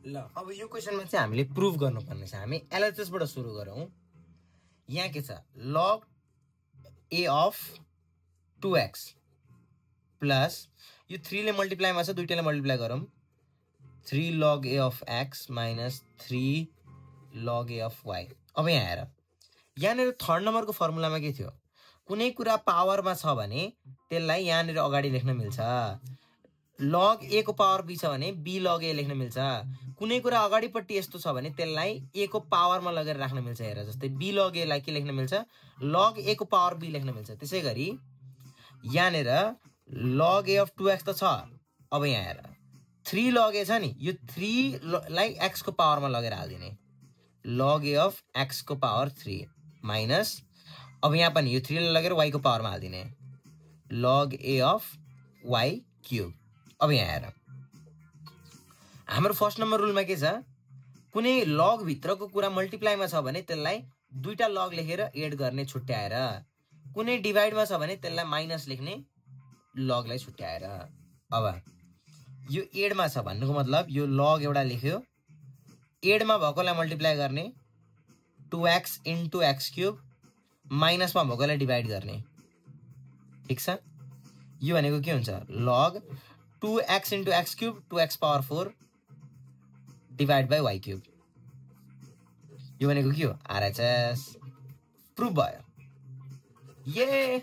ल अब यो क्वेशनमा चाहिँ हामीले प्रुभ गर्नुपर्ने छ। हामी एलएचएस बाट सुरु गरौँ। यहाँ के छ, log a of 2x plus यो 3 ले मल्टिप्लाईमा छ, दुईटाले मल्टिप्लाई गरौँ, 3 log a of x minus 3 log a of y। अब यहाँ हेर, यहाँनिर थर्ड नम्बरको फर्मुलामा के थियो, कुनै कुरा पावरमा छ भने त्यसलाई यहाँनिर अगाडि लेख्न मिल्छ। log a को पावर b छ भने b log a लेख्न मिल्छ। कुनै कुरा अगाडिपट्टि यस्तो छ भने त्यसलाई a को पावरमा लगेर राख्न मिल्छ। हेर, जस्तै b log a लाई के लेख्न मिल्छ, log a को पावर b लेख्न मिल्छ। त्यसै गरी यहाँनिर log a of 2x त छ। अब यहाँ हेर, 3 log a छ नि, यो 3 लाई x को पावरमा लगेर हाल्दिने, log a of x को पावर 3 माइनस, अब यहाँ पनि यो 3 लाई लगेर y को पावरमा हाल्दिने, log a of y cube. अब यहाँ हेर, हाम्रो फर्स्ट नम्बर रुलमा के छ, कुनै लग भित्रको कुरा मल्टिप्लाईमा छ भने त्यसलाई दुईटा लग लेखेर एड गर्ने छुट्याएर, कुनै डिभाइडमा छ भने त्यसलाई माइनस लेख्ने लगलाई छुट्याएर। अब यो एडमा छ भन्नुको मतलब यो लग एउटा लेख्यो, एडमा भएकोलाई मल्टिप्लाई गर्ने 2x इन्टु x क्यूब, माइनसमा भएकोलाई डिभाइड गर्ने। ठिक छ, यो भनेको के हुन्छ, लग 2x into x cube 2x power 4 divide by y cube. यो भनेको के हो, आरएचएस प्रुभ भयो। ये